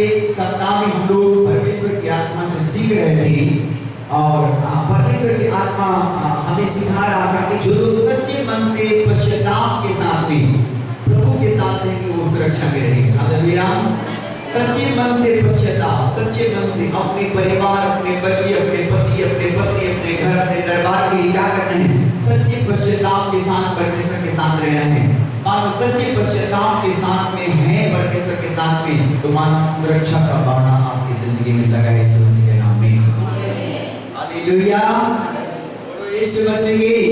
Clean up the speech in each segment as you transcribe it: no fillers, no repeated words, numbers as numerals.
सप्ताह में हम लोग परमेश्वर की आत्मा से सीख रहे थे और परमेश्वर की आत्मा हमें सिखा रहा था कि जो लोग सच्चे मन से पश्चाताप के साथ में प्रभु के साथ रहेंगे वो सुरक्षा में रहेंगे। हालेलुया। सच्चे मन से पश्चाताप, सच्चे मन से अपने परिवार, अपने बच्चे, अपने पति, अपने पत्नी, अपने घर, अपने दरबार के लिए क्या करना है? सच्चे पश्चाताप के साथ परमेश्वर के साथ रहना है। मानो सच्चे पश्चाताप के साथ में है परमेश्वर के साथ में, तो मानो सुरक्षा का बाड़ा आपकी जिंदगी में लगा है यीशु मसीह के नाम में। हालेलुया। बोलो यीशु मसीह की।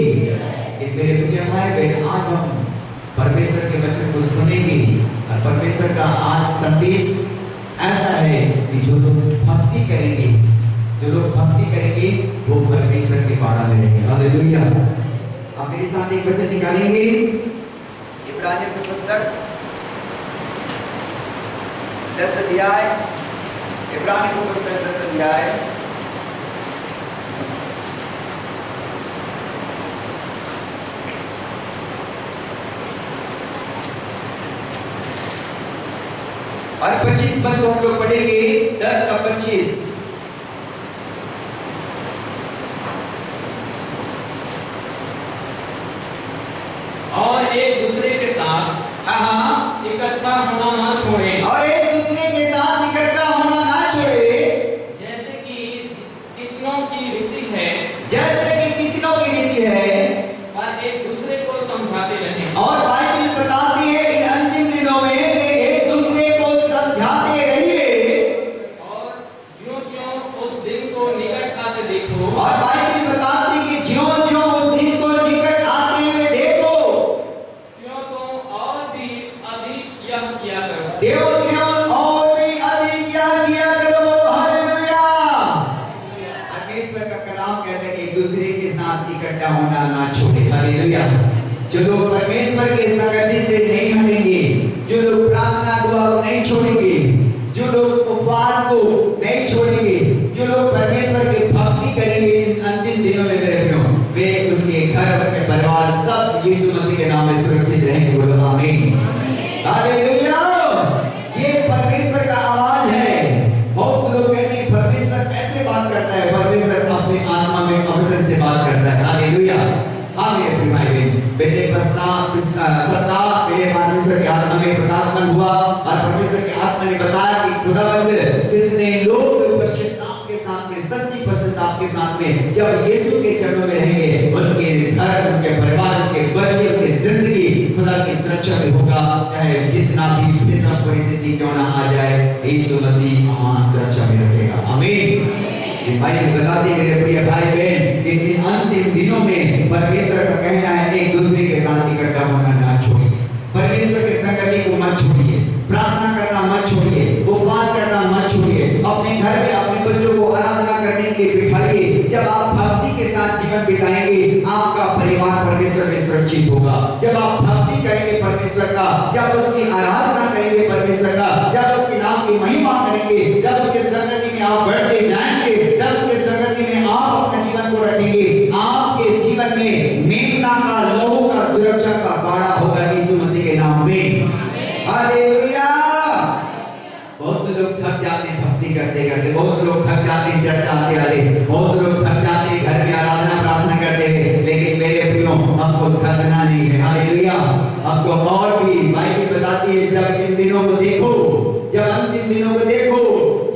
मेरे प्रिय भाई बहन, आज हम परमेश्वर के वचन को सुनेंगे और परमेश्वर का आज संदेश ऐसा है कि जो लोग भक्ति करेंगे, जो लोग भक्ति करेंगे वो परमेश्वर के बाड़ा में रहेंगे। हालेलुया। आप मेरे साथ एक वचन निकालेंगे, इब्रानियों की पुस्तक 10 अध्याय, इब्रानियों की पुस्तक 10 अध्याय और 25 पद को हम लोग पढ़ेंगे। 10 का 25। और एक दूसरे के साथ इकट्ठा होना ना छोड़े, और एक दूसरे के साथ इकट्ठा होना ना छोड़े, जैसे कि कितनों की रीति है, जैसे कि कितनों की रीति है, पर एक दूसरे को समझाते रहें। और बाइबल बताती है इन अंतिम दिनों में एक दूसरे को समझाते रहिए, और ज्यों-ज्यों उस दिन को निकट आते देखो, और बाइबल बताती है कि ज्यों-ज्यों उस दिन को निकट आते हुए देखो, त्यों तो और भी अधिक यह किया करो। त्यों और भी अधिक किया करो। हालेलुया। परमेश्वर का कलाम कहता है कि एक दूसरे के साथ इकट्ठा होना ना छोड़े। हालेलुया। जो लोग परमेश्वर के संगति से नहीं हटेंगे, जो लोग प्रार्थना दुआ को नहीं छोड़ेंगे, जो लोग उपवास को नहीं छोड़ेंगे, जो लोग परमेश्वर की भक्ति करेंगे इन अंतिम दिनों में मेरे प्रियो, वे उनके घर, उनके परिवार सब यीशु मसीह के नाम में सुरक्षित रहेंगे। बोलो आमीन। हालेलुया। ये परमेश्वर का आवाज है। बहुत से लोग कहते हैं परमेश्वर कैसे बात करता है? परमेश्वर अपनी आत्मा में वचन से बात करता है। हालेलुया। हाँ मेरे प्रिय भाई बहन, मेरे सप्ताह मेरे परमेश्वर की आत्मा में प्रकाशमान हुआ और परमेश्वर की आत्मा ने बताया कि खुदावंद जितने लोग पश्चाताप के साथ में, सच्ची पश्चाताप के साथ में जब यीशु के चरणों में रहेंगे, उनके घर, उनके परिवार, उनके बच्चे, उनकी जिंदगी खुदा की सुरक्षा में होगा। चाहे जितना भी भीषण परिस्थिति क्यों ना आ जाए, यीशु मसीह हमारी सुरक्षा में रखेगा। आमीन। भाई बताते मेरे प्रिय भाई बहन कि इन अंतिम दिनों में परमेश्वर का कहना है एक दूसरे के साथ इकट्ठा होना ना छोड़िए, परमेश्वर के संगति को मत छोड़िए, प्रार्थना करना मत छोड़िए, उपवास करना मत छोड़िए, अपने घर में अपने बच्चों को आराधना करने के लिए बिठाइए। जब आप भक्ति के साथ जीवन बिताएंगे, आपका परिवार परमेश्वर में सुरक्षित होगा। जब आप भक्ति करेंगे परमेश्वर का, जब उसकी आराधना करेंगे परमेश्वर का, जब उसके नाम की महिमा करेंगे, जब उसके संगति में आप बढ़ते जाएंगे, जब उसके संगति में आप अपने जीवन को रखेंगे, आपके जीवन में मेमना का, लहू का, सुरक्षा का बाड़ा होगा यीशु मसीह के नाम में। हालेलुया। बहुत से लोग थक जाते हैं भक्ति करते करते, बहुत से लोग थक जाते हैं चर्च आते आते, बहुत से लोग थक जाते हैं घर में आराधना प्रार्थना करते हैं, लेकिन मेरे प्रियो हमको थकना नहीं है। हालेलुया। हमको और भी बाइबल बताती है जब इन दिनों को देखो, जब अंतिम दिनों को देखो,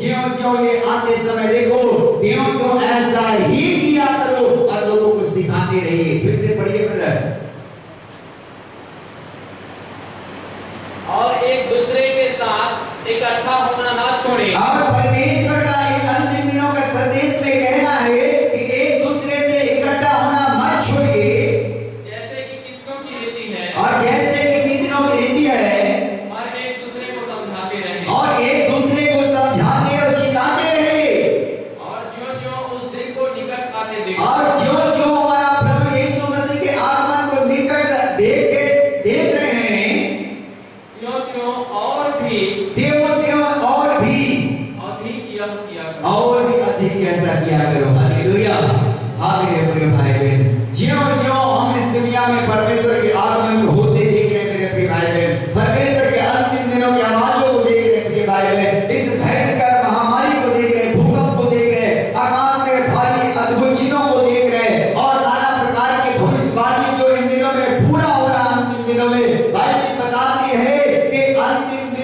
ज्यों-ज्यों ये आते समय देखो, त्यों ऐसा ही किया करो और लोगों को सिखाते रहिए। फिर से पढ़िए ब्रदर। और एक दूसरे के साथ इकट्ठा होना ना छोड़े। और परमेश्वर का इन अंतिम दिनों का संदेश में कहना है कि एक दूसरे से इकट्ठा होना मत छोड़िए, जैसे कि कितनों की रीति है, और जैसे कि कितनों की रीति है, और एक दूसरे को समझाते रहें, और एक दूसरे को समझाते और चिताते रहिए, और ज्यों-ज्यों उस दिन को निकट आते देखो, और जो हमारा प्रभु यीशु मसीह के आगमन को निकट देख रहे हैं, त्यों और भी अधिक यह किया करो। और भी अधिक ऐसा किया करो। हालेलुया। हाँ मेरे प्रिय भाई बहन, ज्यों-ज्यों हम इस दुनिया में परमेश्वर के आगमन को होते देख रहे हैं मेरे प्रिय भाई बहन, परमेश्वर के अंतिम दिनों की आवाजों को देख रहे हैं प्रिय भाई बहन, इस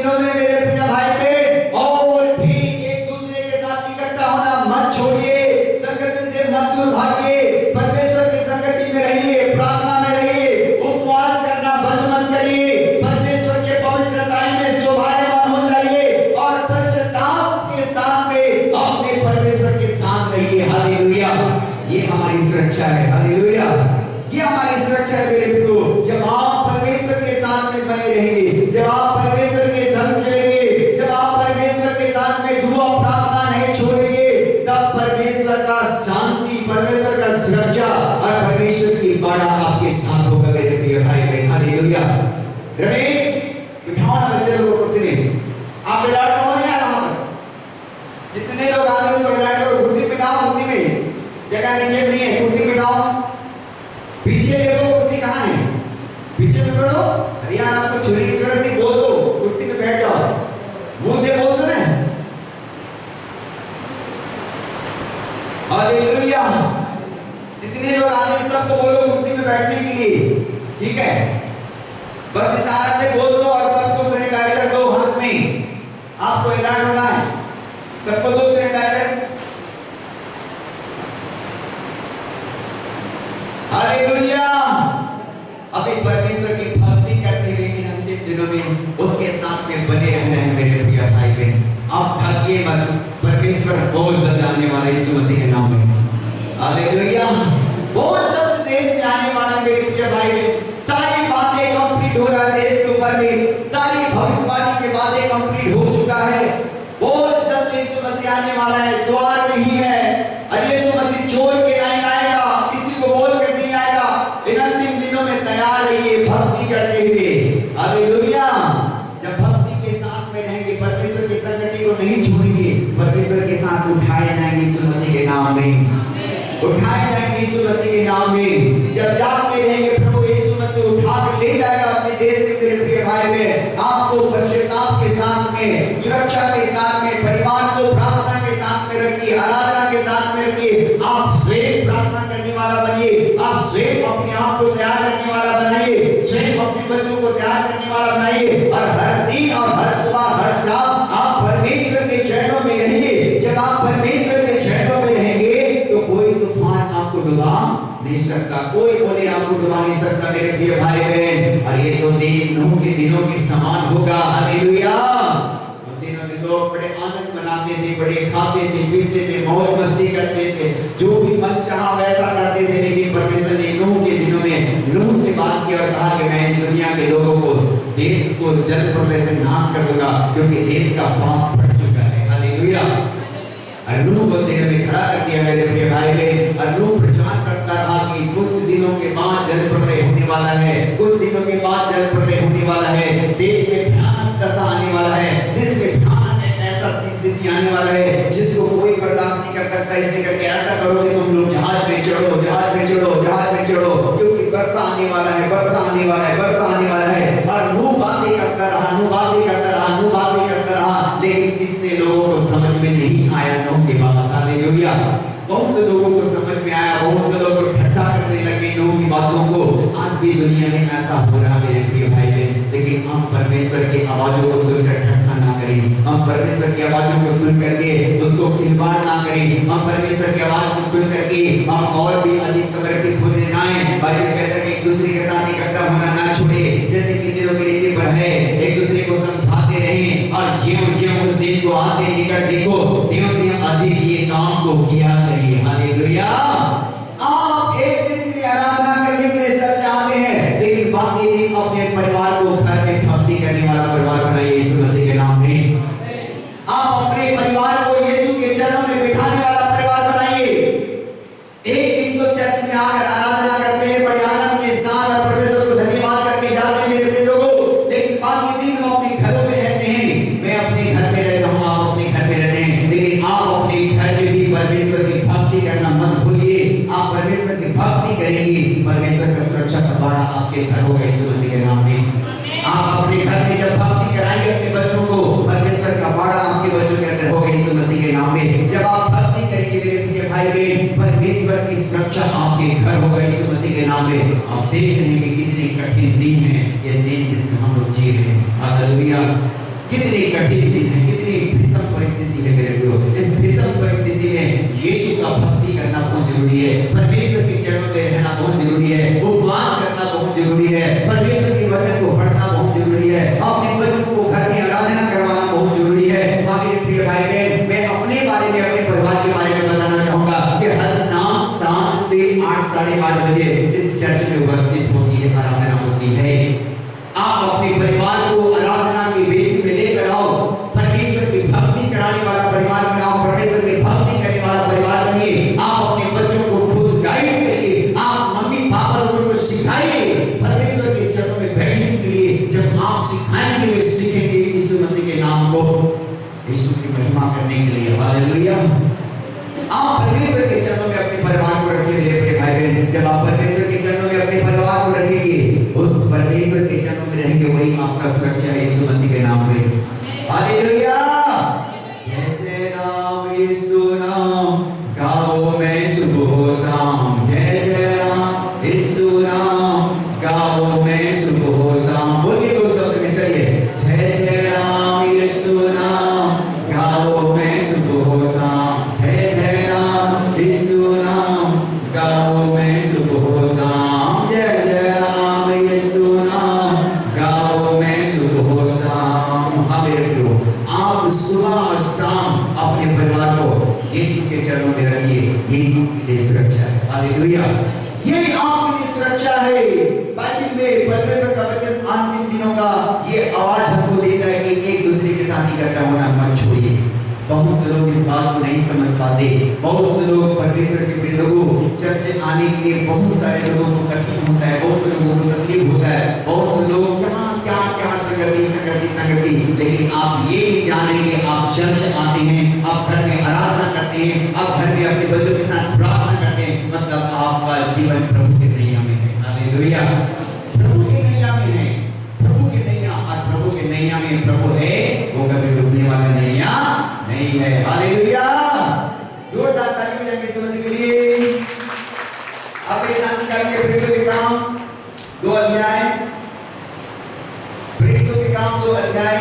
दिनों में मेरे प्रिय भाई बहन और भी एक दूसरे के साथ इकट्ठा होना मत छोड़िए, संगति से मत दूर भागिए, परमेश्वर की संगति में रहिए, प्रार्थना में रहिए, उपवास करना बंद मत करिए, परमेश्वर के पवित्रताई में शोभायमान हो जाइए और पश्चाताप के साथ में अपने परमेश्वर के साथ रहिए। हालेलुया, ये हमारी सुरक्षा है। हालेलुया, ये हमारी सुरक्षा है मेरे प्रियो। जब आप परमेश्वर के साथ में बने रहेंगे, जब आप परमेश्वर के संग चलेंगे, जब आप परमेश्वर के साथ में दुआ प्रार्थना नहीं छोड़ेंगे, तब परमेश्वर का शांति, परमेश्वर का सुरक्षा और परमेश्वर की बाड़ा आपके साथ होगा मेरे प्रिय भाई बहन। हालेलुया। रमेश बिठाओ ना बच्चे लोगों को कुर्सी में, आप बिलाट कौन है वहां पर? जितने लोग आ रहे हो बिलाट करो, कुर्सी बिठाओ, कुर्सी में जगह नीचे नहीं है, कुर्सी बिठाओ। पीछे देखो कुर्सी कहाँ है, पीछे में बैठो। अरे यार आपको चुनने की जरूरत नहीं, बोल दो कुर्सी में बैठ जाओ, मुंह से बोल दो ना। हालेलुया। जितने लोग आ रहे हैं सबको बोलो कुर्सी में बैठने के लिए, ठीक है? बस इशारा से बोल दो और सबको सैनिटाइजर दो हाथ में। आपको अलर्ट होना है, सबको दो सैनिटाइजर। हालेलुया। अभी परमेश्वर की भक्ति करते हुए इन अंतिम दिनों में उसके साथ में बने रहना है मेरे प्रिय भाई बहन। आप थकिए मत, परमेश्वर बहुत जल्द आने वाला है यीशु मसीह के नाम में। हालेलुया। बहुत जल्द देश में आने वाला मेरे प्रिय भाई बहन। सारी बातें कंप्लीट हो रहा है देश के ऊपर में, सारी भविष्यवाणी की बातें कंप्लीट हो चुका है। बहुत जल्द यीशु मसीह आने वाला है, द्वार नहीं है। और यीशु मसीह छोड़ के नहीं आएगा, किसी को बोल कर नहीं आएगा। इन अंतिम दिनों में तैयार रहिए भक्ति करते हुए। हालेलुया। जब भक्ति के साथ में रहेंगे, परमेश्वर की संगति को नहीं छोड़ेंगे, परमेश्वर के साथ उठाए जाएंगे यीशु मसीह के नाम में, उठाए जाएंगे यीशु मसीह के नाम में। जब जागते रहेंगे, प्रभु यीशु मसीह उठा कर ले जाएगा अपने देश में मेरे प्रिय भाई में। आपको पश्चाताप के साथ में, सुरक्षा के साथ में, परिवार को प्रार्थना के साथ में रखिए, आराधना के साथ में रखिए। आप स्वयं प्रार्थना करने वाला बनिए, आप स्वयं अपने आप को तैयार करने वाला बनाइए, स्वयं अपने बच्चों को तैयार करने वाला बनाइए। और हर दिन और हर सुबह हर शाम आप परमेश्वर के चरणों में रहिए। जब आप परमेश्वर के चरणों में रहेंगे तो कोई तूफान आपको डुबा नहीं सकता, कोई बोले आपको डुबा नहीं सकता मेरे प्रिय भाई बहन। और ये तो दिन नूह के दिनों के समान होगा। हालेलुया। उन दिनों में लोग बड़े आनंद मनाते थे, बड़े खाते थे, पीते थे, मौज मस्ती करते थे, जो भी मन चाहा वैसा करते थे। लेकिन परमेश्वर ने नूह के दिनों में नूह से बात किया और कहा कि मैं दुनिया के लोगों को, देश को जल प्रलय से नाश कर दूंगा, क्योंकि देश का पाप बढ़ चुका है। हालेलुया। नूह बंदे ने खड़ा कर दिया मेरे प्रिय भाई बहन। और नूह प्रचार करता रहा कि कुछ दिनों के बाद जल प्रलय होने वाला है, कुछ दिनों के बाद जल प्रलय होने वाला है, देश में भयानक दशा आने वाला है, देश में भयानक ऐसा स्थिति आने वाला है जिसको कोई बर्दाश्त नहीं कर सकता। इसलिए करके ऐसा करो कि तुम लोग जहाज में चढ़ो, जहाज में चढ़ो, जहाज में चढ़ो, क्योंकि बरसा आने वाला है, बरसा आने वाला है, बरसा आने वाला है। और नूह बातें करता रहा, नूह बातें करता रहा, नूह बातें करता रहा, लेकिन कितने लोगों को समझ में नहीं आया नूह के बात। हालेलुया। बहुत से लोगों को समझ में आया, बहुत से लोग ठट्ठा करने लगे नूह की बातों को। आज भी दुनिया में ऐसा हो रहा है मेरे प्रिय भाई बहन। लेकिन हम परमेश्वर की आवाजों को सुनकर ठट्ठा ना करें, हम परमेश्वर की आवाजों को सुन करके उसको खिलवाड़ ना करें, हम परमेश्वर की आवाज को सुन करके हम और भी अधिक समर्पित हो जाएं। बाइबल कहता है कि एक दूसरे के साथ इकट्ठा होना ना छोड़े, जैसे कितने लोग रीति पर है, एक दूसरे को समझाते रहें। और ज्यों उस दिन को आते निकट देखो, त्यों अधिक ये काम को किया करिए। हालेलुया। आप एक दिन की आराधना करने के लिए सब चाहते हैं, लेकिन बाकी दिन अपने परिवार को घर में भक्ति करने वाला परिवार बनाइए यीशु मसीह के नाम में। आप अपने परिवार को यीशु के चरणों में बिठाने वाला परिवार बनाइए। एक दिन तो चर्च में आकर आराधना करते हैं बड़े आनंद के साथ और परमेश्वर को धन्यवाद करके जाते हैं मेरे लोगों, लेकिन बाकी दिन हम अपने घरों में रहते हैं। मैं अपने घर में रहता हूँ, आप अपने घर में रहते हैं, लेकिन आप अपने घर में भी परमेश्वर की भक्ति करना मत भूलिए। आप परमेश्वर की भक्ति करेंगे, परमेश्वर का सुरक्षा का बाड़ा आपके घर होगा यीशु मसीह के नाम में। आप अपने घर में जब भक्ति कराएंगे अपने बच्चों को, परमेश्वर का बाड़ा आपके बच्चों के अंदर होगा यीशु मसीह के नाम में। जब आप भक्ति करेंगे मेरे प्रिय भाई बहन, परमेश्वर की सुरक्षा आपके घर होगा यीशु मसीह के नाम में। आप देख रहे हैं कि कितने कठिन दिन हैं ये दिन जिसमें हम लोग जी रहे हैं। हालेलुया। कितनी कठिन दिन है, कितनी विषम परिस्थिति है मेरे प्रियो। इस विषम परिस्थिति में यीशु का भक्ति करना बहुत जरूरी है, परमेश्वर के चरणों में रहना बहुत जरूरी है, उपवास करना बहुत जरूरी है, परमेश्वर के वचन को पढ़ना बहुत जरूरी है, अपने वचन को घर में आराधना करवाना बहुत जरूरी है। मेरे प्रिय भाई बहन, मैं अपने बारे में, अपने परिवार के बारे में बताना चाहूंगा कि हर शाम 7 से 8, साढ़े 8 बजे इस चर्च में उपस्थित होती है, आराधना होती है। आप अपने परिवार को आराधना की वेदी में लेकर आओ, परमेश्वर की भक्ति कराने वाला परिवार बनाओ, परमेश्वर की भक्ति करने वाला परिवार बनिए। आप अपने बच्चों को खुद गाइड करिए, आप मम्मी पापा लोगों को सिखाइए परमेश्वर के चरणों में बैठने के लिए। जब आप सिखाएंगे वे सीखेंगे यीशु मसीह के नाम को, यीशु की महिमा करने के लिए। हालेलुया। आप परमेश्वर के चरणों में अपने परिवार को रखिए मेरे प्रिय भाई बहन। जब आप परमेश्वर के चरणों में अपने परिवार को रखेंगे, उस परमेश्वर के चरणों में रहेंगे, वही आपका सुरक्षा है यीशु मसीह के नाम में। हालेलुया। जय जय राम यीशु नाम गाओ मैं सुबह शाम, जय जय राम यीशु नाम गाओ मैं सुबह शाम। बोलिए दो शब्द में, चलिए। जय जय राम यीशु नाम गाओ मैं सुबह शाम, जय जय राम यीशु नाम गाओ मैं सुबह शाम, जय जय राम यीशु नाम गाओ मैं सुबह शाम। हाँ मेरे प्रियो, आप सुबह और शाम अपने परिवार को यीशु के चरणों में रखिए, यही आपके लिए सुरक्षा है। हालेलुया। ये आपके लिए सुरक्षा है। बाइबल में परमेश्वर का वचन अंतिम दिनों का ये आवाज हमको देता है कि एक दूसरे के साथ इकट्ठा होना मत छोड़िए। बहुत से लोग इस बात को नहीं समझ पाते, बहुत से लोग परमेश्वर के प्रिय लोगों चर्च आने के लिए बहुत सारे लोगों को कठिन होता है, बहुत से लोगों को तकलीफ होता है, बहुत से लोग क्या संगति, लेकिन आप ये नहीं जानेंगे, आप चर्च आते हैं, आप घर में आराधना करते हैं, आप घर में अपने बच्चों के साथ प्रार्थना करते हैं, मतलब आपका जीवन प्रभु के नैया में है। हालेलुया। प्रभु के नैया में है, प्रभु के नैया, और प्रभु के नैया में प्रभु है, वो कभी डूबने वाला नैया नहीं है। हालेलुया। जोरदार ताली बजाएंगे यीशु मसीह के लिए। अब एक साथ निकाल के प्रेरितों के काम 2 अध्याय, प्रेरितों के काम 2 अध्याय।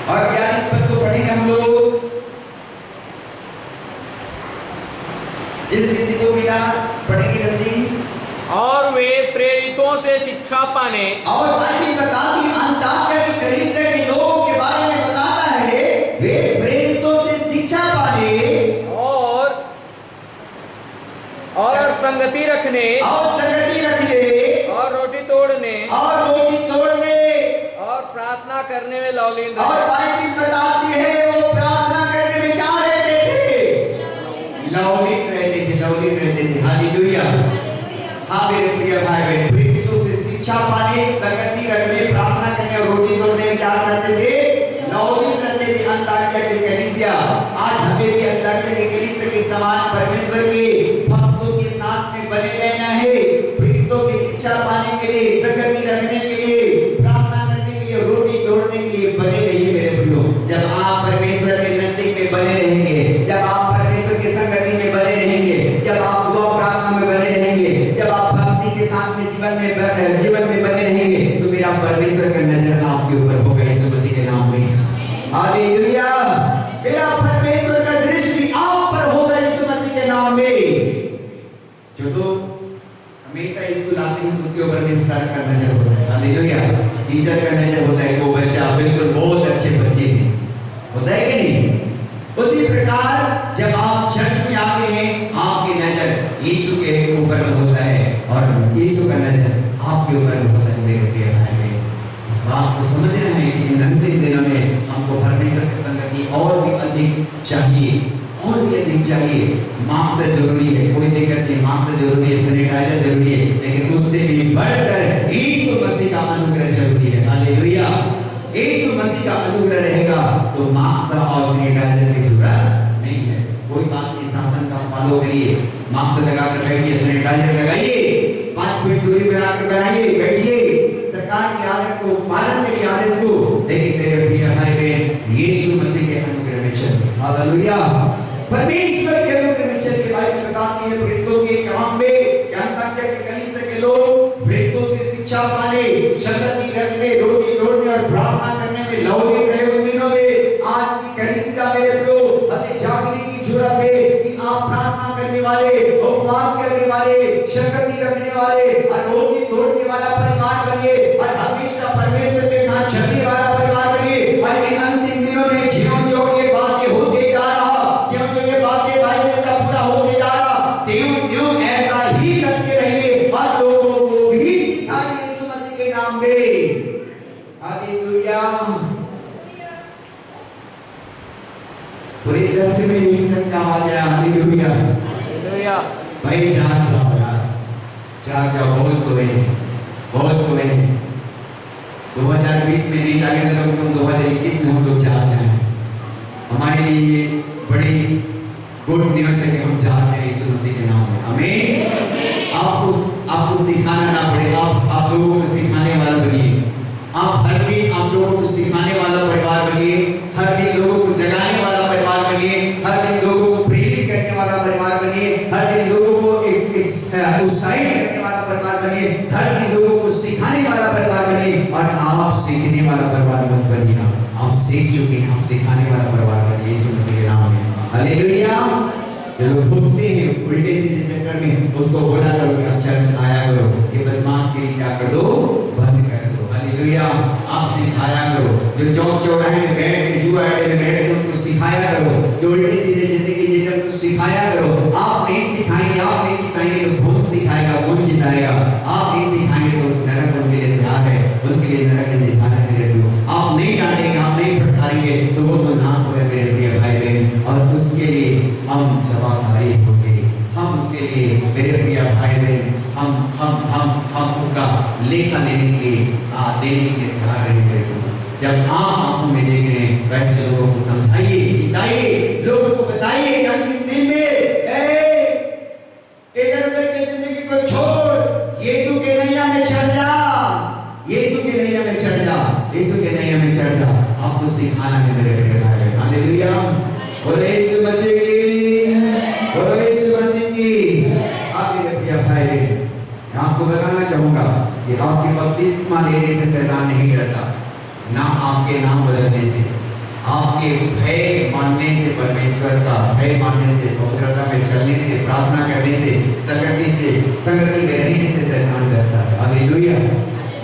और 42 पद को पढ़ेंगे हम लोग। जिस किसी को मिला पढ़ेंगे जल्दी। और वे प्रेरितों से शिक्षा पाने, और बाइबल बताती अंताकिया की कलीसिया के लोगों के बारे में बताता है, वे प्रेरितों से शिक्षा पाने और संगति रखने, और रोटी तोड़ने, और प्रार्थना करने में लौलीन रहे। और बाइबल बताती है वो प्रार्थना करने में क्या रहते थे? लौलीन रहते थे। हालेलुया। हाँ मेरे प्रिय भाई बहन, प्रेरितों से शिक्षा पाने, संगति रखने, प्रार्थना करने और रोटी तोड़ने में क्या करते थे? लौलीन रहते थे। अंताकिया की कलीसिया, आज हमें भी अंताकिया की कलीसिया के समान परमेश्वर के भक्तों के साथ में बने रहना है। प्रेरितों की शिक्षा पाने के लिए, संगति रखने के लिए, प्रार्थना करने के लिए, रोटी तोड़ने के लिए बने रहिए मेरे प्रियो। जब आप परमेश्वर के नजदीक में बने रहेंगे, जब आप परमेश्वर की संगति में बने रहेंगे, जब आप दुआ प्रार्थना में बने रहेंगे, जब आप भक्ति के साथ में जीवन में बने रहेंगे, तो मेरा परमेश्वर का नजर आपके ऊपर होगा यीशु मसीह के नाम में। हालेलुया। मेरा परमेश्वर का दृष्टि आप पर होगा यीशु मसीह के नाम में। जो लोग हमेशा स्कूल आते हैं उसके ऊपर में सर का नजर होता है। हालेलुया। टीचर का नजर होता है वो बच्चा बिल्कुल बहुत अच्छे बच्चे हैं, होता है कि नहीं? उसी प्रकार जब आप चर्च में आते हैं, आपकी नजर यीशु के ऊपर में होता है और यीशु का नजर आपके ऊपर में होता है मेरे प्रिय भाई बहन। इस बात को समझना है कि इन अंतिम दिनों में हमको परमेश्वर की संगति और भी अधिक चाहिए, और भी अधिक चाहिए। मास्क जरूरी है, कोई दिक्कत नहीं, मास्क जरूरी है, सैनिटाइजर जरूरी है, लेकिन उससे भी बढ़कर यीशु मसीह का अनुग्रह जरूरी है। हालेलुया। यीशु मसीह का अनुग्रह रहेगा तो मास्क और सैनिटाइजर की जरूरत नहीं है। कोई बात नहीं, शासन का फॉलो करिए, मास्क लगाकर बैठिए, सैनिटाइजर लगाइए, 5 फीट दूरी बनाकर बनाइए, बैठिए, सरकार के आदेश को पालन करिए, आदेश को। लेकिन मेरे प्रिय भाई बहन, यीशु मसीह के अनुग्रह में चलिए। हालेलुया। परमेश्वर के अनुग्रह में चल के बाइबल बताती है प्रेरितों के काम में अंताकिया के कलीसिया के लोग प्रेरितों से शिक्षा पाने, संगति रखने, रोटी तोड़ने और प्रार्थना करने में लौकिक रहे उन दिनों में। आज की कलीसिया मेरे प्रियो हमें जागने की जरूरत है कि आप प्रार्थना करने वाले, उपवास करने वाले, संगति रखने वाले और रोटी तोड़ने वाला परिवार बनिए और हमेशा परमेश्वर के साथ चलने वाला परिवार बनिए। और इन अंतिम दिनों में ज्यों-ज्यों ये बातें होते जा रहा, ज्यों-ज्यों ये बातें बाइबल का पूरा होते जा रहा, त्यों-त्यों ऐसा ही करते रहिए और लोगों को भी सिखाइए यीशु मसीह के नाम में। हालेलुया। पूरे चर्च में एक जन का आवाज है हालेलुया। हालेलुया। भाई जाग जाओ यार, जाग जाओ, बहुत सोए, बहुत सोए। 2020 में नहीं जागे तो कम 2021 में हम लोग जाग जाए। हमारे लिए ये बड़ी गुड न्यूज़ है कि हम जाग जाए यीशु मसीह के नाम में। आमीन। आपको सिखाना ना पड़े, आप लोगों को सिखाने वाला बनिए। आप हर दिन आप लोगों को सिखाने वाला परिवार बनिए, हर दिन लोगों को जगाने वाला परिवार बनिए, हर दिन लोगों को प्रेरित करने वाला परिवार बनिए, हर दिन लोगों को उत्साहित करने वाला परिवार बनिए, हर दिन लोगों को सिखाने वाला परिवार बनिए। और आप सीखने वाला परिवार मत बनिए, आप सीख चुके हैं, आप सिखाने वाला परिवार बनिए यीशु मसीह के नाम में। हालेलुया। जो लोग भूखते हैं उल्टे सीधे चक्कर में, उसको बोला करो कि आप चर्च आया करो, ये बदमाश के क्या कर दो, बंद कर दो। हालेलुया। आप सिखाया करो, जो चौक चौराहे में बैठ के जुआ अड्डे में बैठ के उनको सिखाया करो, जो उल्टे सीधे जिंदगी जीते उनको सिखाया करो। आप नहीं सिखाएंगे, आप नहीं सिखाएंगे तो कौन सिखाएगा, कौन जिताएगा? आप नहीं सिखाएंगे तो नरक उनके लिए तैयार है, उनके लिए नरक के निशाना मेरे प्रियो। आप नहीं डांटेंगे, आप नहीं फटकारेंगे तो वो तो नाश होगा मेरे प्रिय भाई बहन। और उसके लिए हम जवाबदारी होंगे, हम उसके लिए मेरे प्रिय भाई बहन हम उसका लेखा लेने के लिए तैयार रहेंगे। जब आप आंखों में देख रहे हैं वैसे लोगों को समझाइए, जिताइए, लोगों को बताइए कि अंतिम दिन में इधर-उधर की जिंदगी को छोड़ यीशु के नैया में चढ़ जा, यीशु के नैया में चढ़ जा, यीशु के नैया में चढ़ जा। आपको सिखाना है मेरे प्रिय भाई। हालेलुया। बोलो यीशु मसीह की, बोलो यीशु मसीह की। आप मेरे प्रिय भाई, मैं आपको बताना चाहूंगा कि आपकी बपतिस्मा लेने से शैतान नहीं डरता, ना आपके नाम बदलने से, आपके भय मानने से, परमेश्वर का भय मानने से, पवित्रता में चलने से, प्रार्थना करने से, संगति में रहने से शैतान डरता है। हालेलुया।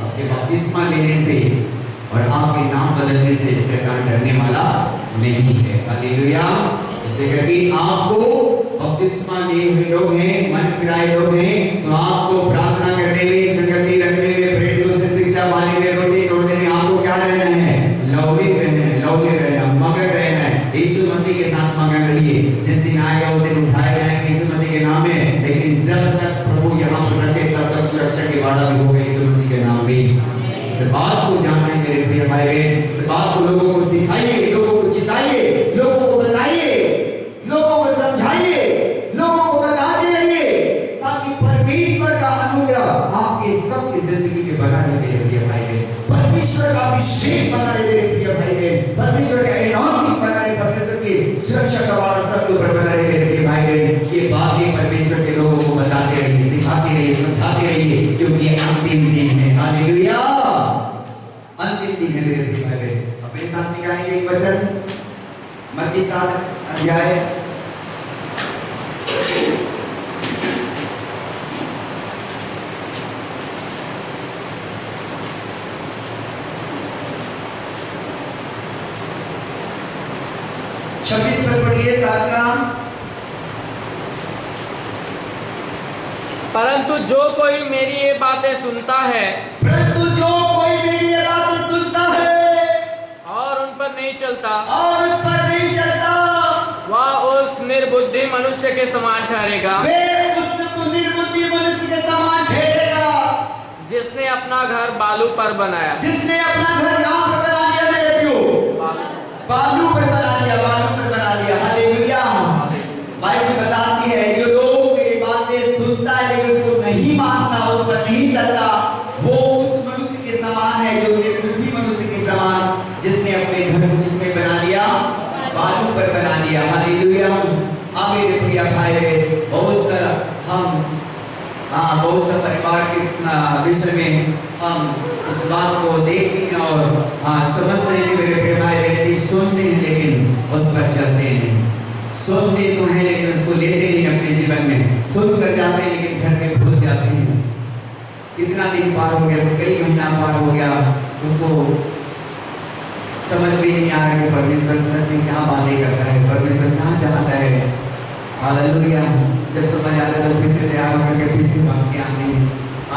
आपके बपतिस्मा लेने से और आपके नाम बदलने से शैतान डरने वाला नहीं है। हालेलुया। इसलिए कि आपको बपतिस्मा लिए हुए लोग हैं, मन फिराए लोग हैं, तो आपको प्रार्थना करने में, संगति रखने में, प्रेरितों से शिक्षा पाने में, रोटी तोड़ने में आपको क्या रहना है? लौकिक रहना है, लौकिक रहना, मगन रहना है। यीशु मसीह के साथ मगन रहिए। जिस दिन आएगा वो दिन उठाए जाएंगे यीशु मसीह के नाम में, लेकिन जब तक प्रभु यहाँ पर रखे तब तक सुरक्षा की वादा भी होगा यीशु मसीह के नाम में। इस बात को जानना है मेरे प्रिय भाई बहन, इस बात को लोगों को सिखाइए, लोगों को जिताइए, लोगों को बताइए, लोगों को समझाइए, लोगों को बताते रहिए, ताकि परमेश्वर का अनुग्रह आपके सबकी जिंदगी में बना रहे मेरे प्रिय भाई बहन। परमेश्वर का अभिषेक बना रहे मेरे प्रिय भाई बहन, परमेश्वर का इनाम बना रहे, परमेश्वर की सुरक्षा का वाला सब ऊपर बना रहे मेरे प्रिय भाई बहन। ये बातें परमेश्वर के लोगों को बताते रहिए, सिखाते रहिए, समझाते रहिए, क्योंकि अंतिम दिन है। हालेलुया। अंतिम दिन है मेरे प्रिय भाई बहन। अपने साथ निकालेंगे एक वचन, मत्ती 7 अध्याय 26 पर पढ़िए 7 का। परंतु जो कोई मेरी ये बातें सुनता है, परंतु जो कोई मेरी ये बातें सुनता है और उन पर नहीं चलता, और उस पर नहीं चलता, वह उस निर्बुद्धि मनुष्य के समान ठहरेगा, वे उस निर्बुद्धि मनुष्य के समान ठहरेगा, जिसने अपना घर बालू पर बनाया। जिसने अपना घर कहाँ पर बना लिया मेरे प्रियो? बालू पर बना लिया, बालू पर बना लिया। हालेलुया। बाइबल बताती है जो लोग मेरी बातें सुनता है लेकिन उसको नहीं मानता, उस पर नहीं चलता, वो उस मनुष्य के समान है जो निर्बुद्धि मनुष्य के समान, जिसने अपने घर को उसमें बना लिया, बालू पर बना लिया। हालेलुया। हाँ मेरे प्रिय भाई बहन, बहुत सारा हम बहुत सा परिवार के विषय में हम इस बात को देखते हैं और समझते हैं कि मेरे प्रिय भाई बहन सुनते हैं लेकिन उस पर चलते नहीं, सुनते तो हैं लेकिन उसको लेते नहीं अपने जीवन में, सुन कर जाते हैं लेकिन घर में भूल जाते हैं। कितना दिन पार हो गया, तो कई महीना पार हो गया, उसको समझ भी नहीं आ रहा कि परमेश्वर सच में क्या बातें करता है, परमेश्वर कहाँ चाहता है। हालेलुया। जब समझ आता है तो फिर से तैयार होकर के फिर से बातें आती हैं।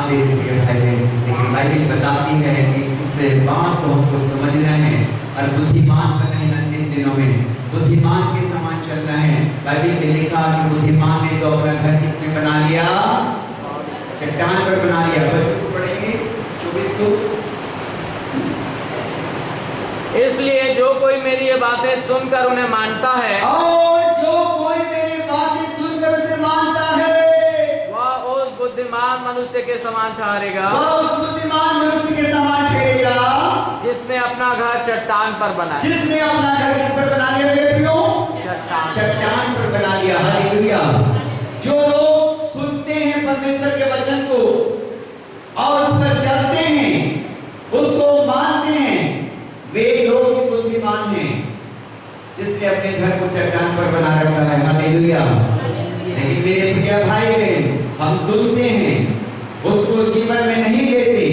मेरे प्रिय भाई बहन, लेकिन बाइबल बताती है कि इससे बात को हमको समझना है और बुद्धिमान बनना है। अंतिम दिनों में बुद्धिमान के समान चलना है। बाइबल में लिखा कि बुद्धिमान ने तो अपना घर किसने बना लिया? चट्टान पर बना लिया। बच्चों को पढ़ेंगे 24 को। इसलिए जो कोई मेरी ये बातें सुनकर उन्हें मानता है, और जो कोई मेरी बातें सुनकर उसे मानता है, वह उस बुद्धिमान मनुष्य के समान ठहरेगा, वह उस बुद्धिमान मनुष्य के समान ठहरेगा जिसने अपना घर चट्टान पर बनाया। जिसने अपना घर किस पर बना लिया मेरे प्रियो? चट्टान पर बना लिया। हालेलुया। जो लोग सुनते हैं परमेश्वर के वचन को और उस पर चलते हैं, उसको मानते हैं, वे लोग ही बुद्धिमान हैं जिसने अपने घर को चट्टान पर बना रखा है। हालेलुया। लेकिन मेरे प्रिय भाई बहन, हम सुनते हैं, उसको जीवन में नहीं लेते,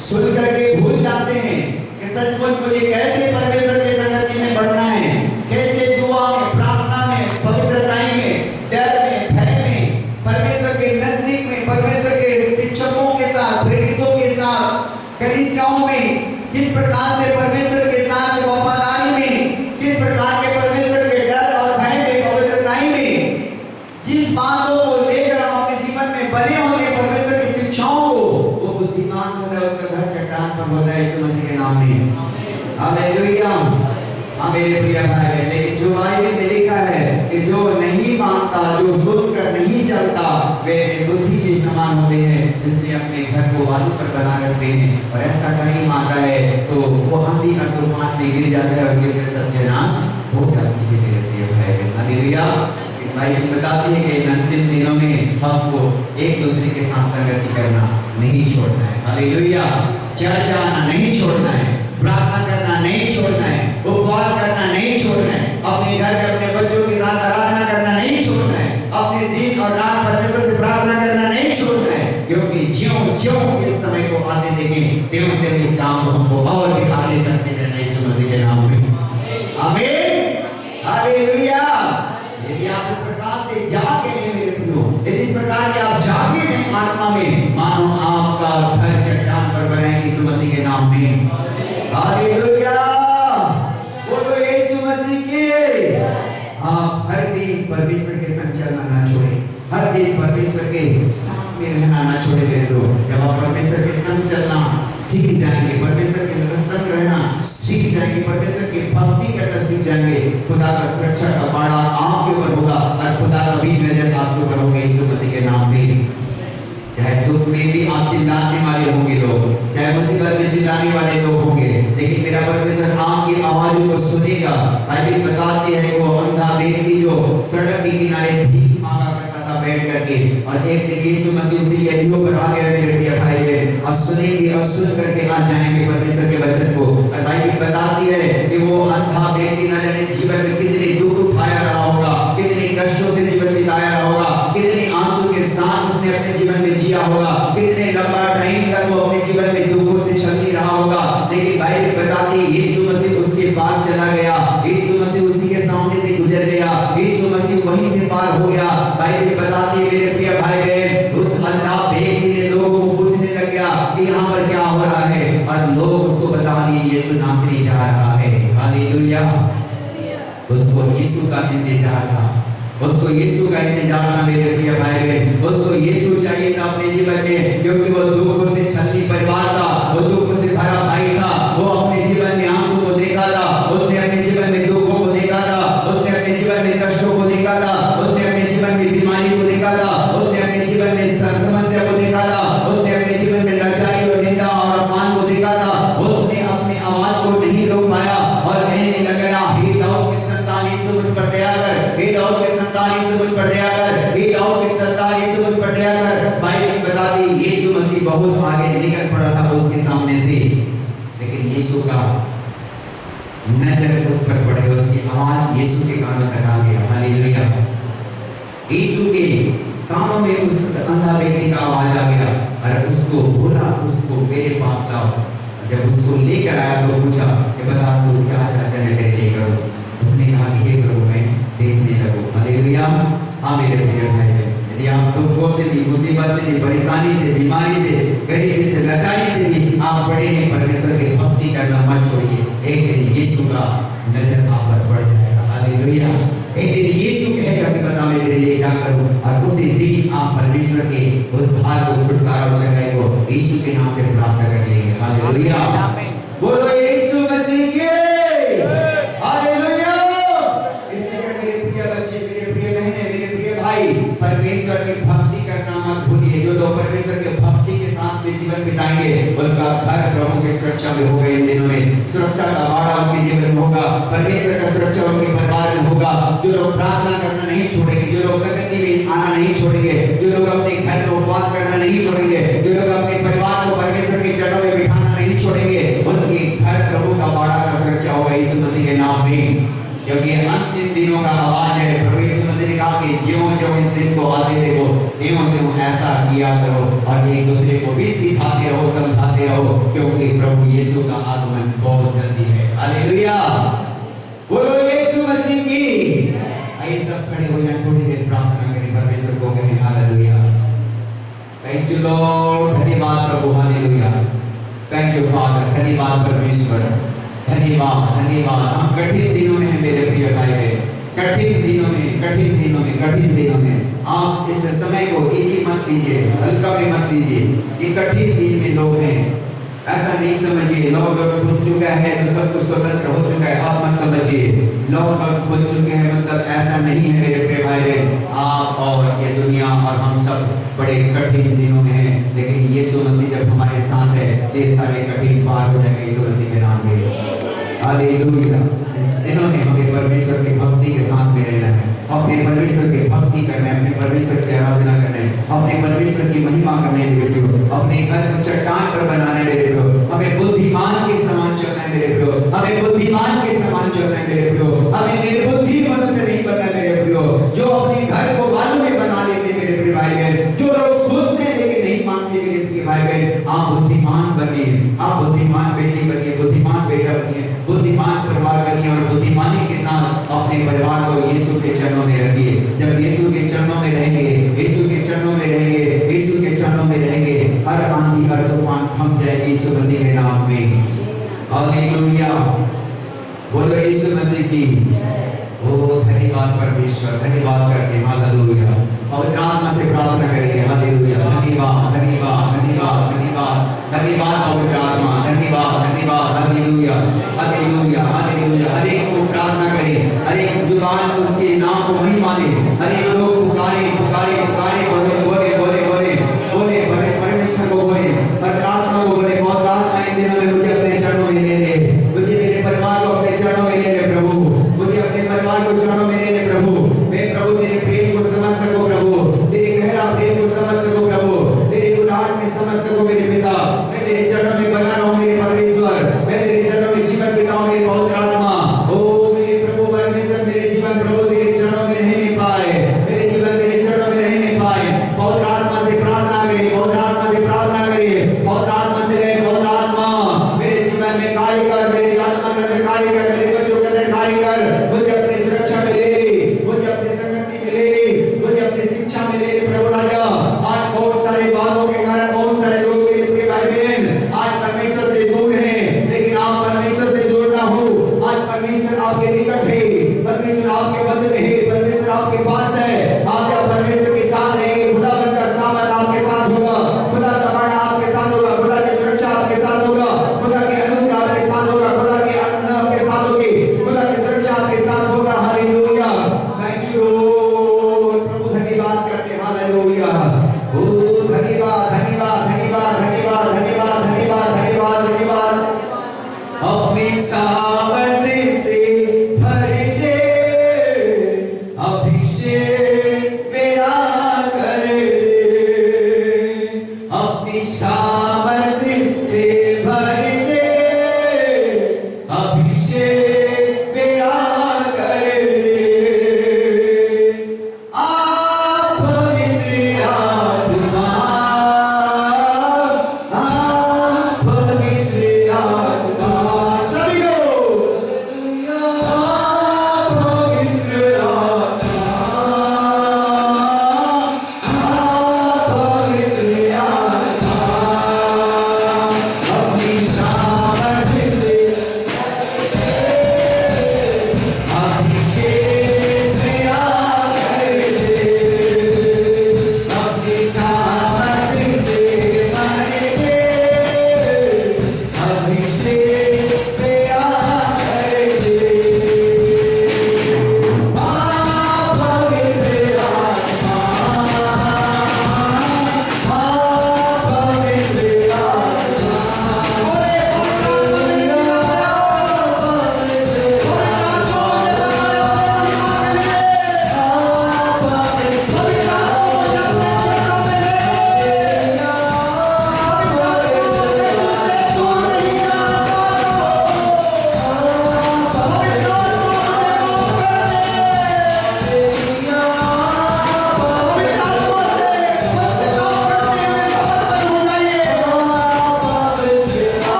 सुन करके भूल जाते हैं कि सचमुच मुझे कैसे परमेश्वर के संगति में बढ़ना है, कैसे दुआ में, प्रार्थना में, पवित्रताई में, डर में, भय में, परमेश्वर के नजदीक में, परमेश्वर के शिक्षकों के साथ, प्रेरितों के साथ, कलीसियाओं में किस प्रकार से परमेश्वर के साथ वफादारी में, किस प्रकार के परमेश्वर के डर और भय में, पवित्रताई में, जिस बातों को लेकर हम अपने जीवन में बने होंगे परमेश्वर की शिक्षाओं को, वो बुद्धिमान होता है, उसका घर चट्टान पर होता है यीशु मसीह के नाम में। हालेलुया। हाँ मेरे प्रिय भाई बहन, लेकिन जो बाइबल में लिखा है कि जो नहीं मानता, जो सुनकर नहीं चलता, वे बुद्धि के समान होते हैं जिसने अपने घर को बालू पर बना रखते हैं और ऐसा नहीं मानता है तो वो आंधी का तूफान में गिर जाता है और गिर सत्यानाश हो जाती है। मेरे प्रिय भाई बहन, हालेलुया। बाइबल बताती है कि इन अंतिम दिनों में हमको एक दूसरे के साथ संगति करना नहीं छोड़ना है। हालेलुया। चर्च आना नहीं छोड़ना है, प्रार्थना करना नहीं छोड़ना है, उपवास करना नहीं छोड़ना है, अपने घर में अपने बच्चों के साथ आराधना करना नहीं छोड़ना है, अपने दिन और रात परमेश्वर से प्रार्थना करना नहीं छोड़ना है, क्योंकि ज्यों-ज्यों इस समय को आते देखें त्यों-त्यों इस काम को हमको और भी आगे करते रहना यीशु मसीह के नाम में। आमीन। हालेलुया। यदि आप इस प्रकार से जागे हैं मेरे प्रियो, यदि इस प्रकार के आप जागे हैं आत्मा में, मानो आपका घर चट्टान पर बने यीशु मसीह के नाम में। हालेलुया। बोलो यीशु मसीह के। आप हर दिन परमेश्वर के संग चलना ना छोड़ें, हर दिन परमेश्वर के साथ में रहना ना छोड़े मेरे लोग। जब आप परमेश्वर के संग चलना सीख जाएंगे, परमेश्वर के संग रहना सीख जाएंगे, परमेश्वर की भक्ति करना सीख जाएंगे, खुदा का सुरक्षा का बाड़ा आपके ऊपर होगा और खुदा का भी नजर आपके ऊपर होगा यीशु मसीह के नाम में। चाहे दुख में भी आप चिल्लाने वाले होंगे लोग, चाहे मुसीबत में चिल्लाने वाले लोग होंगे, लेकिन मेरा परमेश्वर आपकी आवाजों को सुनेगा। बाइबल बताती है वो अंधा व्यक्ति जो सड़क के किनारे भीख मांगा करता था बैठ करके, और एक दिन यीशु मसीह उसी यरीहो पर आ गया मेरे प्रिय भाई बहन, और सुनेंगे और सुन करके आ जाएंगे परमेश्वर के वचन को। और बाइबल बताती है कि वो अंधा व्यक्ति न जाने जीवन में कितने दुख उठाया रहा होगा, कितने कष्टों से जीवन बिताया रहा होगा, कितने आंसू के साथ उसने अपने जीवन में जिया होगा, कितने लंबा टाइम तक वो अपने जीवन में दुखों से छलनी रहा होगा। लेकिन बाइबल बताती है यीशु मसीह उसके पास चला गया, यीशु मसीह उसी के सामने से गुजर गया, यीशु मसीह वहीं से पार हो गया। बाइबल बताती है मेरे प्रिय भाई बहन, उस अंधा व्यक्ति ने लोगों को पूछने लग गया कि यहाँ पर क्या हो रहा है, और लोग उसको बता दिए यीशु नासरी जा रहा है। हालेलुया। उसको यीशु का इंतजार था, उसको यीशु का इंतजार था मेरे प्रिय भाई बहन, उसको यीशु चाहिए था अपने जीवन में, क्योंकि वो दुखों से छलनी परिवार था, वो दुखों से भरा भाई था, वो अपने जीवन में आंसू को देखा था, उसने अपने जीवन में दुखों को देखा था, उसने अपने जीवन में कष्टों को देखा था, उसने अपने जीवन में बीमारी को देखा था, उसने अपने जीवन में समस्या को देखा था, उसने अपने जीवन में लाचारी और निंदा और अपमान को देखा था। उसने अपनी आवाज को नहीं रोक पाया और कहने लग गया, हे दाऊद के संतान यीशु मुझ पर दया कर, हे दाऊद के संतान यीशु मुझ पर दया कर, हे दाऊद के सरदार यीशु मुझ पर दया कर। बाइबल बताती यीशु मसीह बहुत आगे निकल पड़ा था उसके सामने से, लेकिन यीशु का नजर उस पर पड़ गई, उसकी आवाज यीशु के कानों तक आ गया। हालेलुया। यीशु के कानों में उस अंधा व्यक्ति का आवाज आ गया और उसको बोला, उसको मेरे पास लाओ। जब उसको लेकर आया तो पूछा कि बता तू क्या चाहता है मैं तेरे लिए करूं। उसने कहा कि हे प्रभु मैं देखने लगूं। हालेलुया। हाँ मेरे प्रिय भाई, यदि आप दुखों से भी, मुसीबत से भी, परेशानी से, बीमारी से, गरीबी से, लाचारी से भी आप बड़े हैं, परमेश्वर की भक्ति करना मत छोड़िए। एक दिन यीशु का नजर आप पर पड़ जाएगा। हालेलुया। एक दिन यीशु कहेगा कि बता मैं तेरे लिए क्या करूं, और उसी दिन आप परमेश्वर के उद्धार को, छुटकारा और चंगाई को यीशु के नाम से प्राप्त कर लेंगे। हालेलुया। बोलो यीशु मसीह के हालेलुया। इसलिए मेरे प्रिय बच्चे, मेरे प्रिय बहनें, मेरे प्रिय भाई, परमेश्वर की भक्ति करना मत भूलिए। जो लोग परमेश्वर की भक्ति के साथ में जीवन बिताएंगे उनका घर प्रभु की सुरक्षा में होगा। इन दिनों में सुरक्षा का बाड़ा उनके जीवन में होगा, परमेश्वर का सुरक्षा उनके परिवार में होगा। जो लोग प्रार्थना करना नहीं छोड़ेंगे, जो लोग संगति में आना नहीं छोड़ेंगे, जो लोग अपने घर में उपवास करना नहीं छोड़ेंगे, जो लोग अपने परिवार को परमेश्वर के चरणों में बिठाना नहीं छोड़ेंगे, उनके घर प्रभु का बाड़ा का सुरक्षा होगा यीशु मसीह के नाम में। क्योंकि अंतिम दिनों का आवाज है। प्रभु यीशु मसीह ने कहा कि ज्यों-ज्यों इस दिन को आते देखो, त्यों-त्यों ऐसा किया करो और एक दूसरे को भी सिखाते रहो, समझाते रहो, क्योंकि प्रभु यीशु का आगमन बहुत जल्दी है। हालेलुया। बोलो यीशु मसीह की। आइए सब खड़े हो जाएं, थोड़ी देर प्रार्थना करें, परमेश्वर को कहें हालेलुया। Thank you Lord. धन्यवाद प्रभु। हालेलुया। Thank you father. धन्यवाद परमेश्वर। धन्यवाद, धन्यवाद। हम कठिन दिनों में हैं मेरे प्रिय भाई बहन, कठिन दिनों में, कठिन दिनों में, कठिन दिनों में। आप इस समय को इजी मत लीजिए, हल्का भी मत लीजिए। ये कठिन दिन में लोग हैं, ऐसा नहीं समझिए। लॉकडाउन खुल चुका है तो सब कुछ स्वतंत्र हो चुका है, आप मत समझिए। लॉकडाउन खुल चुके हैं मतलब ऐसा नहीं है मेरे प्रिय भाई बहन। आप और ये दुनिया और हम सब बड़े कठिन दिनों में हैं, लेकिन यीशु मसीह जब हमारे साथ है ये सारे कठिन पार हो जाएंगे यीशु मसीह के नाम में। हालेलुया। इन्होंने हमें परमेश्वर की भक्ति के साथ में रहना है, अपने परमेश्वर की भक्ति करना है, अपने परमेश्वर की आराधना करना है, अपने परमेश्वर की महिमा करना है मेरे प्रियो। अपने घर को चट्टान पर बनाना है मेरे प्रियो। हमें बुद्धिमान के समान चलना है मेरे प्रियो। हमें बुद्धिमान के समान चलना है मेरे प्रियो। हमें निर्बुद्धि मनुष्य नहीं बनना है मेरे प्रियो, जो अपने घर को बालू में बना लेते मेरे प्रिय भाई बहन, जो लोग सुनते हैं लेकिन नहीं मानते मेरे प्रिय भाई बहन। आप बुद्धिमान बनिए, आप बुद्धिमान बेटी बनिए, बुद्धिमान बेटा बनिए, बुद्धिमान परिवार बनिए और बुद्धिमानी के साथ अपने परिवार को यीशु के चरणों में रखिए। जब यीशु के चरणों में रहेंगे, यीशु के चरणों में रहेंगे, यीशु के चरणों में रहेंगे, हर आंधी हर तूफान थम जाएगी यीशु मसीह के नाम में। हालेलुया। बोलो यीशु मसीह की। ओ धन्यवाद परमेश्वर, धन्यवाद करते हैं। हालेलुया। और आत्मा से प्रार्थना करेंगे। हालेलुया। धन्यवाद, धन्यवाद, धन्यवाद, धन्यवाद, धन्यवाद पवित्र आत्मा, धन्यवाद।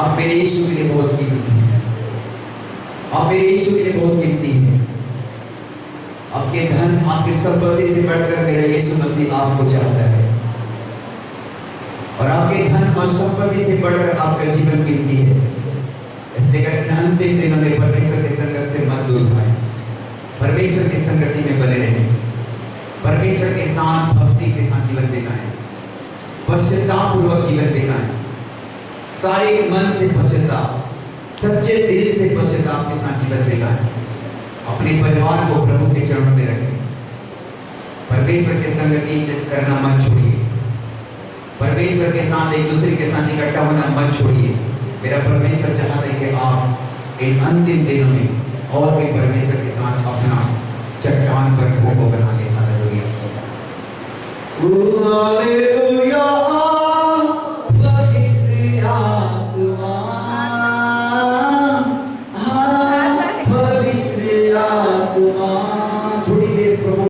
आप मेरे यीशु के लिए बहुत कीमती हैं, आप मेरे यीशु के लिए बहुत कीमती हैं। आपके धन आपकी संपत्ति से बढ़कर मेरा यीशु मसीह आपको चाहता है, और आपके धन और संपत्ति से बढ़कर आपका जीवन कीमती है। अंतिम दिनों में परमेश्वर की संगत से मत दूर जाए, परमेश्वर की संगति में बने रहें, परमेश्वर के साथ भक्ति के साथ जीवन बिताएं, पश्चाताप पूर्वक जीवन बिताएं, सारे मन से पश्चाताप, सच्चे दिल से पश्चाताप के साथ जीवन बिताएं, अपने परिवार को प्रभु के चरणों में रखें, परमेश्वर की संगति करना मत छोड़िए, परमेश्वर के साथ एक दूसरे के साथ इकट्ठा होना मत छोड़िए। मेरा परमेश्वर चाहता है कि आप इन अंतिम दिनों में और भी परमेश्वर के साथ अपना चट्टान पर खो बना ले। हालेलुया।